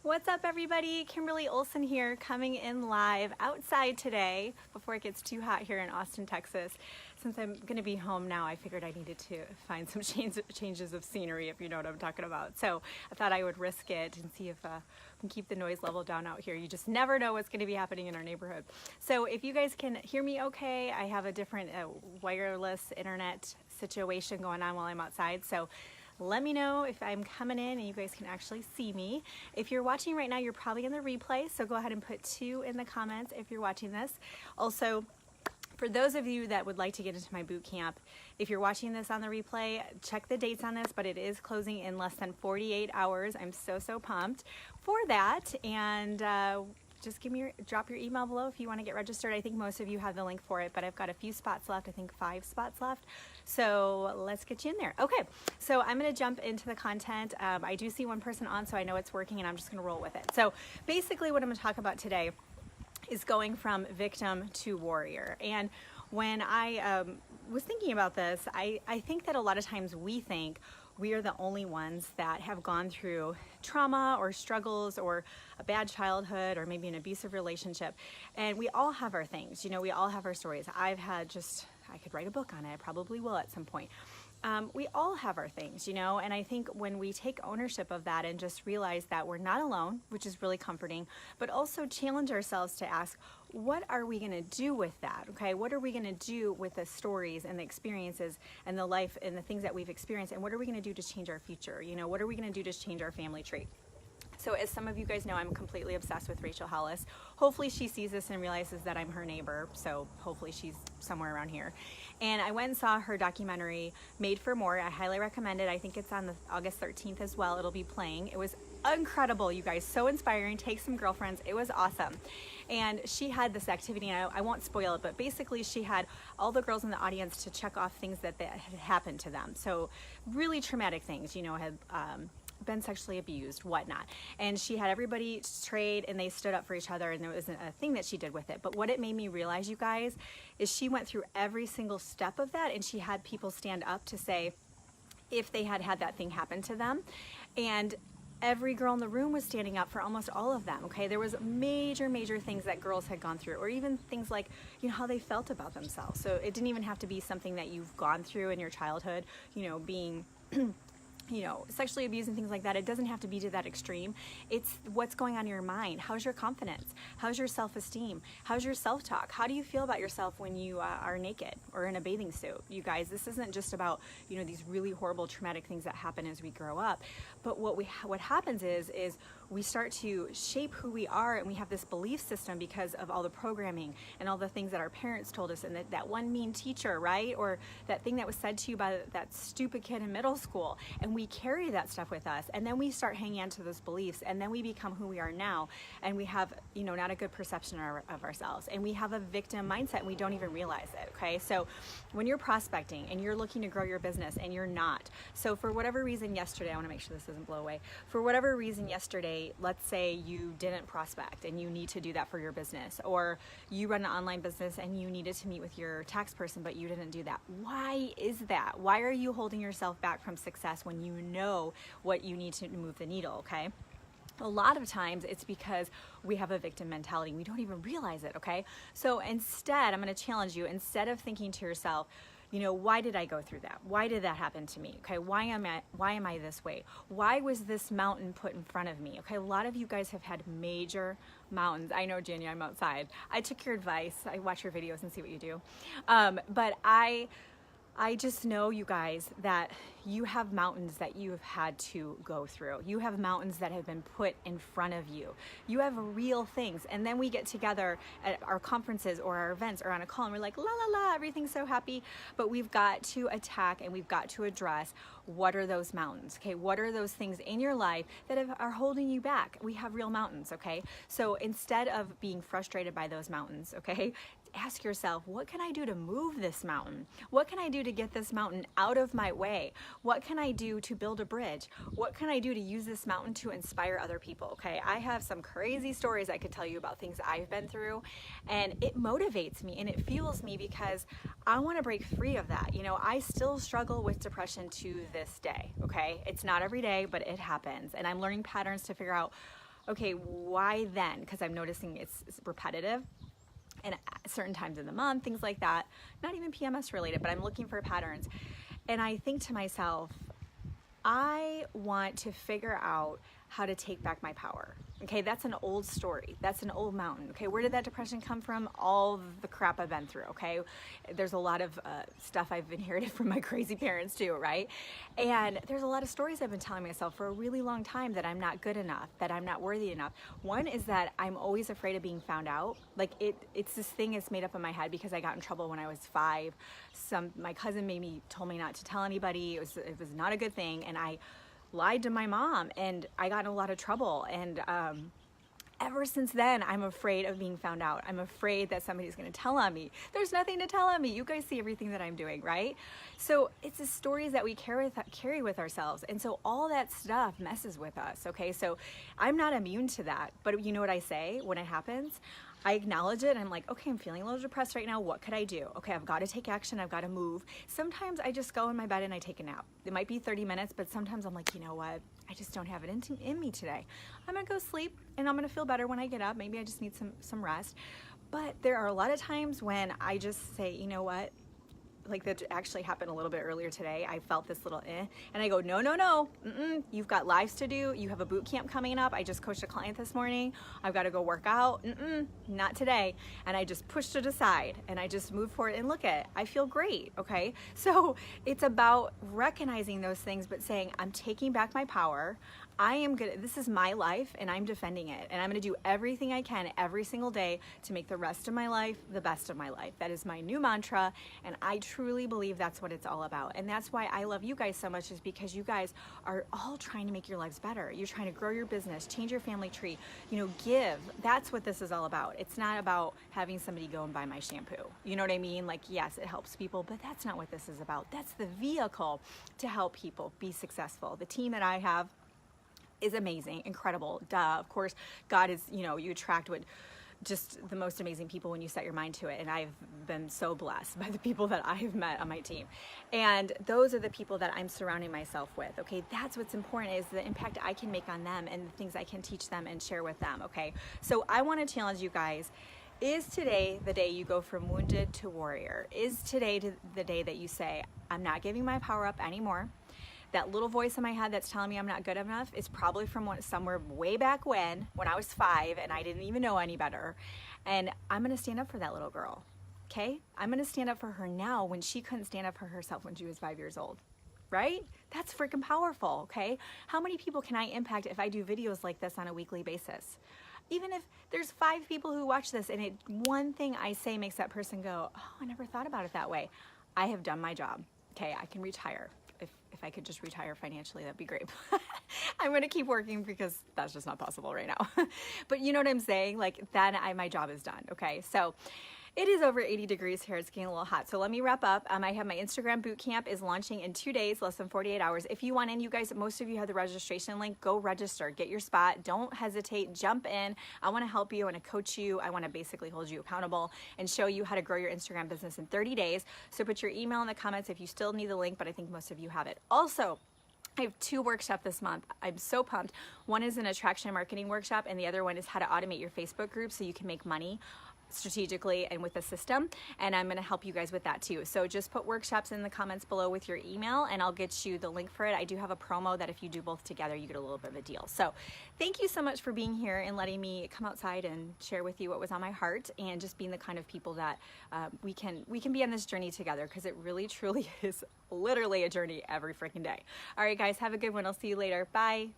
What's up, everybody? Kimberly Olson here, coming in live outside today before it gets too hot here in Austin, Texas. Since I'm going to be home now, I figured I needed to find some changes of scenery, if you know what I'm talking about. So I thought I would risk it and see if we can keep the noise level down out here. You just never know what's going to be happening in our neighborhood. So if you guys can hear me okay, I have a different wireless internet situation going on while I'm outside. So let me know if I'm coming in and you guys can actually see me. If you're watching right now, you're probably in the replay, so go ahead and put 2 in the comments if you're watching this. Also, for those of you that would like to get into my boot camp, if you're watching this on the replay, check the dates on this, but it is closing in less than 48 hours. I'm so pumped for that. And just drop your email below if you want to get registered. I think most of you have the link for it, but I've got a few spots left. I think 5 spots left. So let's get you in there. Okay, so I'm going to jump into the content. I do see one person on, so I know it's working, and I'm just going to roll with it. So basically what I'm going to talk about today is going from victim to warrior. And when I was thinking about this, I think that a lot of times we think we are the only ones that have gone through trauma or struggles or a bad childhood or maybe an abusive relationship. And we all have our things, we all have our stories. I could write a book on it. I probably will at some point. We all have our things, and I think when we take ownership of that and just realize that we're not alone, which is really comforting, but also challenge ourselves to ask, what are we going to do with that? Okay, what are we going to do with the stories and the experiences and the life and the things that we've experienced, and what are we going to do to change our future? What are we going to do to change our family tree? So as some of you guys know, I'm completely obsessed with Rachel Hollis. Hopefully she sees this and realizes that I'm her neighbor, so hopefully she's somewhere around here. And I went and saw her documentary, Made for More. I highly recommend it. I think it's on the August 13th as well. It'll be playing. It was incredible, you guys. So inspiring. Take some girlfriends. It was awesome. And she had this activity, and I won't spoil it, but basically she had all the girls in the audience to check off things that had happened to them. So really traumatic things, had been sexually abused, whatnot. And she had everybody trade, and they stood up for each other, and there was a thing that she did with it. But what it made me realize, you guys, is she went through every single step of that, and she had people stand up to say if they had had that thing happen to them. And every girl in the room was standing up for almost all of them, okay? There was major things that girls had gone through, or even things like, how they felt about themselves. So it didn't even have to be something that you've gone through in your childhood, being sexually abused and things like that. It doesn't have to be to that extreme. It's what's going on in your mind. How's your confidence? How's your self-esteem? How's your self-talk? How do you feel about yourself when you are naked or in a bathing suit? You guys, this isn't just about, these really horrible traumatic things that happen as we grow up. But what happens is we start to shape who we are, and we have this belief system because of all the programming and all the things that our parents told us, and that one mean teacher, right? Or that thing that was said to you by that stupid kid in middle school. And we carry that stuff with us, and then we start hanging on to those beliefs, and then we become who we are now, and we have, not a good perception of ourselves, and we have a victim mindset, and we don't even realize it, okay? So when you're prospecting and you're looking to grow your business and you're not, so for whatever reason yesterday, I want to make sure this doesn't blow away, for whatever reason yesterday, let's say you didn't prospect and you need to do that for your business, or you run an online business and you needed to meet with your tax person but you didn't do that. Why is that? Why are you holding yourself back from success when you know what you need to move the needle, okay? A lot of times it's because we have a victim mentality. We don't even realize it, okay? So instead, I'm going to challenge you, instead of thinking to yourself, why did I go through that? Why did that happen to me? Okay, why am I this way? Why was this mountain put in front of me? Okay, a lot of you guys have had major mountains. I know, Jenny, I'm outside. I took your advice. I watch your videos and see what you do. But I just know, you guys, that you have mountains that you have had to go through. You have mountains that have been put in front of you. You have real things. And then we get together at our conferences or our events or on a call, and we're like, la, la, la, everything's so happy. But we've got to attack, and we've got to address, what are those mountains, okay? What are those things in your life that are holding you back? We have real mountains, okay? So instead of being frustrated by those mountains, okay, ask yourself, what can I do to move this mountain? What can I do to get this mountain out of my way? What can I do to build a bridge? What can I do to use this mountain to inspire other people? Okay, I have some crazy stories I could tell you about things I've been through, and it motivates me and it fuels me because I want to break free of that. I still struggle with depression to this day, okay? It's not every day, but it happens, and I'm learning patterns to figure out, Okay, why then? Because I'm noticing it's repetitive and at certain times in the month, things like that. Not even PMS related, but I'm looking for patterns. And I think to myself, I want to figure out how to take back my power. Okay, that's an old story. That's an old mountain. Okay, where did that depression come from? All the crap I've been through. Okay, there's a lot of stuff I've inherited from my crazy parents too, right? And there's a lot of stories I've been telling myself for a really long time that I'm not good enough, that I'm not worthy enough. One is that I'm always afraid of being found out. Like it's this thing that's made up in my head because I got in trouble when I was 5. My cousin told me not to tell anybody. It was not a good thing, and I lied to my mom, and I got in a lot of trouble. And ever since then, I'm afraid of being found out. I'm afraid that somebody's going to tell on me. There's nothing to tell on me. You guys see everything that I'm doing, right? So it's the stories that we carry with ourselves. And so all that stuff messes with us, okay? So I'm not immune to that. But you know what I say when it happens? I acknowledge it and I'm like, okay, I'm feeling a little depressed right now. What could I do? Okay, I've got to take action. I've got to move. Sometimes I just go in my bed and I take a nap. It might be 30 minutes, but sometimes I'm like, you know what? I just don't have it in me today. I'm going to go sleep and I'm going to feel better when I get up. Maybe I just need some rest. But there are a lot of times when I just say, you know what? Like that actually happened a little bit earlier today. I felt this little and I go, no, you've got lives to do. You have a boot camp coming up. I just coached a client this morning. I've got to go work out. Not today. And I just pushed it aside and I just moved forward and look at it. I feel great. Okay. So it's about recognizing those things, but saying, I'm taking back my power. I am good. This is my life and I'm defending it. And I'm going to do everything I can every single day to make the rest of my life the best of my life. That is my new mantra. And I truly believe that's what it's all about. And that's why I love you guys so much, is because you guys are all trying to make your lives better. You're trying to grow your business, change your family tree, give. That's what this is all about. It's not about having somebody go and buy my shampoo. You know what I mean? Like, yes, it helps people, but that's not what this is about. That's the vehicle to help people be successful. The team that I have is amazing, incredible. Duh. Of course, God is, you attract just the most amazing people when you set your mind to it. And I've been so blessed by the people that I've met on my team. And those are the people that I'm surrounding myself with. Okay. That's what's important, is the impact I can make on them and the things I can teach them and share with them. Okay. So I want to challenge you guys. Is today the day you go from wounded to warrior? Is today the day that you say, I'm not giving my power up anymore? That little voice in my head that's telling me I'm not good enough is probably from somewhere way back when I was 5 and I didn't even know any better. And I'm going to stand up for that little girl. Okay? I'm going to stand up for her now when she couldn't stand up for herself when she was 5 years old. Right? That's freaking powerful. Okay? How many people can I impact if I do videos like this on a weekly basis? Even if there's 5 people who watch this and one thing I say makes that person go, oh, I never thought about it that way. I have done my job. Okay? I can retire. If I could just retire financially, that'd be great. I'm going to keep working because that's just not possible right now. But you know what I'm saying? Like, then my job is done. Okay. So it is over 80 degrees here. It's getting a little hot. So let me wrap up. I have my Instagram boot camp is launching in 2 days, less than 48 hours. If you want in, you guys, most of you have the registration link. Go register, get your spot. Don't hesitate. Jump in. I want to help you. I want to coach you. I want to basically hold you accountable and show you how to grow your Instagram business in 30 days. So put your email in the comments if you still need the link, but I think most of you have it. Also, I have 2 workshops this month. I'm so pumped. One is an attraction marketing workshop, and the other one is how to automate your Facebook group so you can make money strategically and with a system, and I'm going to help you guys with that too. So just put workshops in the comments below with your email and I'll get you the link for it. I do have a promo that if you do both together you get a little bit of a deal. So thank you so much for being here and letting me come outside and share with you what was on my heart, and just being the kind of people that we can be on this journey together, because it really truly is literally a journey every freaking day. All right guys, have a good one. I'll see you later. Bye.